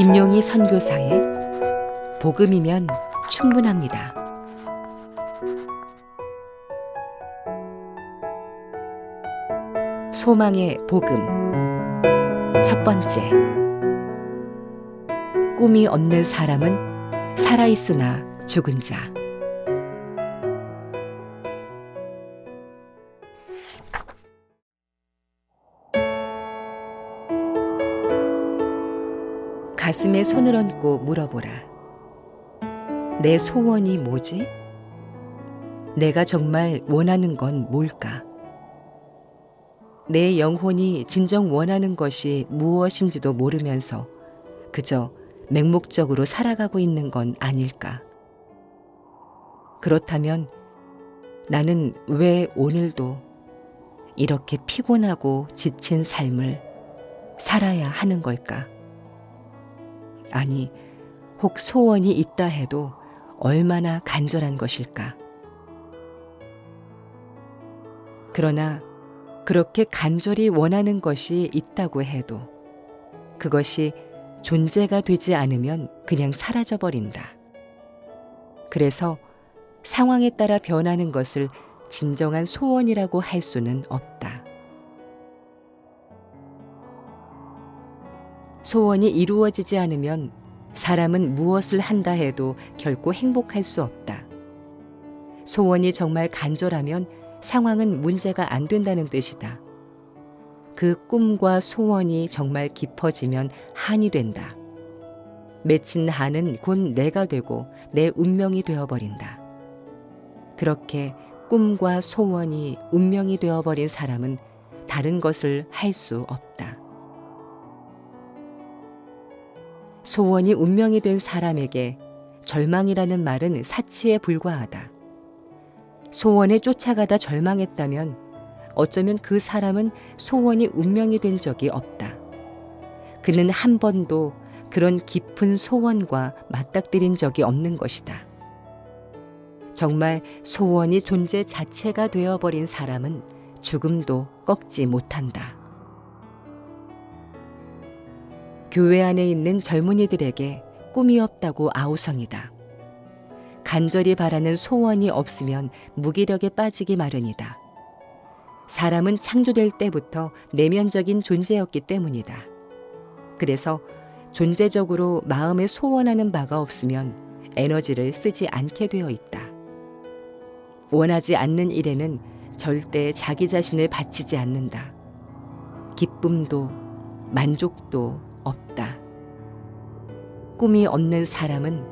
김용희 선교사의 복음이면 충분합니다. 소망의 복음. 첫 번째. 꿈이 없는 사람은 살아있으나 죽은 자. 가슴에 손을 얹고 물어보라. 내 소원이 뭐지? 내가 정말 원하는 건 뭘까? 내 영혼이 진정 원하는 것이 무엇인지도 모르면서 그저 맹목적으로 살아가고 있는 건 아닐까? 그렇다면 나는 왜 오늘도 이렇게 피곤하고 지친 삶을 살아야 하는 걸까? 아니, 혹 소원이 있다 해도 얼마나 간절한 것일까? 그러나 그렇게 간절히 원하는 것이 있다고 해도 그것이 존재가 되지 않으면 그냥 사라져버린다. 그래서 상황에 따라 변하는 것을 진정한 소원이라고 할 수는 없다. 소원이 이루어지지 않으면 사람은 무엇을 한다 해도 결코 행복할 수 없다. 소원이 정말 간절하면 상황은 문제가 안 된다는 뜻이다. 그 꿈과 소원이 정말 깊어지면 한이 된다. 맺힌 한은 곧 내가 되고 내 운명이 되어버린다. 그렇게 꿈과 소원이 운명이 되어버린 사람은 다른 것을 할 수 없다. 소원이 운명이 된 사람에게 절망이라는 말은 사치에 불과하다. 소원에 쫓아가다 절망했다면 어쩌면 그 사람은 소원이 운명이 된 적이 없다. 그는 한 번도 그런 깊은 소원과 맞닥뜨린 적이 없는 것이다. 정말 소원이 존재 자체가 되어버린 사람은 죽음도 꺾지 못한다. 교회 안에 있는 젊은이들에게 꿈이 없다고 아우성이다. 간절히 바라는 소원이 없으면 무기력에 빠지기 마련이다. 사람은 창조될 때부터 내면적인 존재였기 때문이다. 그래서 존재적으로 마음에 소원하는 바가 없으면 에너지를 쓰지 않게 되어 있다. 원하지 않는 일에는 절대 자기 자신을 바치지 않는다. 기쁨도 만족도 없다. 꿈이 없는 사람은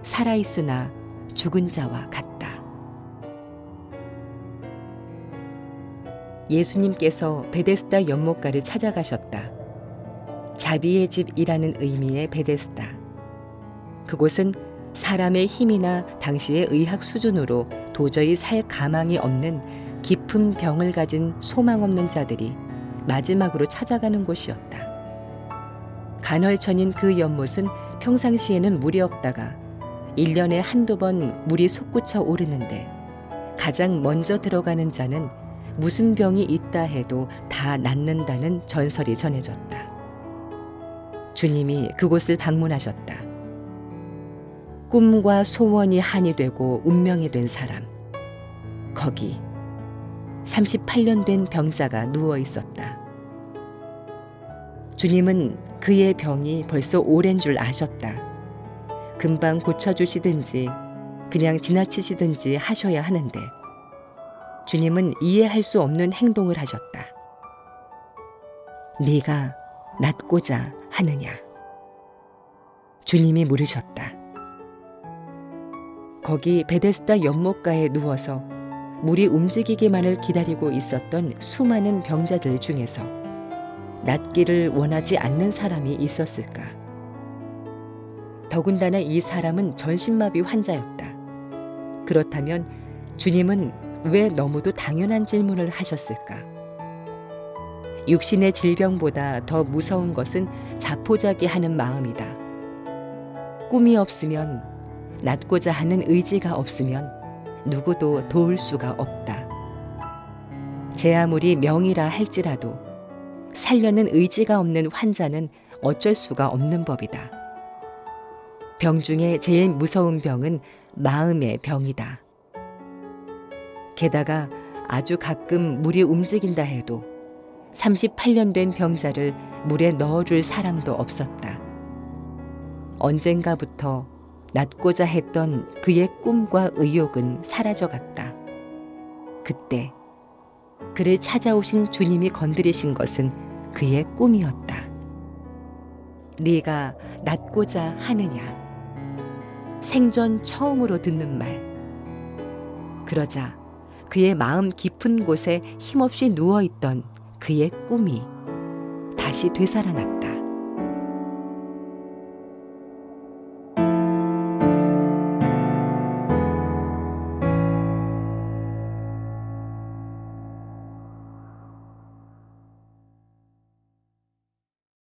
살아있으나 죽은 자와 같다. 예수님께서 베데스다 연못가를 찾아가셨다. 자비의 집이라는 의미의 베데스다. 그곳은 사람의 힘이나 당시의 의학 수준으로 도저히 살 가망이 없는 깊은 병을 가진 소망 없는 자들이 마지막으로 찾아가는 곳이었다. 간헐천인 그 연못은 평상시에는 물이 없다가 1년에 한두 번 물이 솟구쳐 오르는데 가장 먼저 들어가는 자는 무슨 병이 있다 해도 다 낫는다는 전설이 전해졌다. 주님이 그곳을 방문하셨다. 꿈과 소원이 한이 되고 운명이 된 사람. 거기 38년 된 병자가 누워 있었다. 주님은 그의 병이 벌써 오랜 줄 아셨다. 금방 고쳐주시든지 그냥 지나치시든지 하셔야 하는데 주님은 이해할 수 없는 행동을 하셨다. 네가 낫고자 하느냐? 주님이 물으셨다. 거기 베데스다 연못가에 누워서 물이 움직이기만을 기다리고 있었던 수많은 병자들 중에서 낫기를 원하지 않는 사람이 있었을까? 더군다나 이 사람은 전신마비 환자였다. 그렇다면 주님은 왜 너무도 당연한 질문을 하셨을까? 육신의 질병보다 더 무서운 것은 자포자기하는 마음이다. 꿈이 없으면, 낫고자 하는 의지가 없으면 누구도 도울 수가 없다. 제 아무리 명이라 할지라도 살려는 의지가 없는 환자는 어쩔 수가 없는 법이다. 병 중에 제일 무서운 병은 마음의 병이다. 게다가 아주 가끔 물이 움직인다 해도 38년 된 병자를 물에 넣어줄 사람도 없었다. 언젠가부터 낳고자 했던 그의 꿈과 의욕은 사라져갔다. 그때 그를 찾아오신 주님이 건드리신 것은 그의 꿈이었다. 네가 낳고자 하느냐? 생전 처음으로 듣는 말. 그러자 그의 마음 깊은 곳에 힘없이 누워있던 그의 꿈이 다시 되살아났다.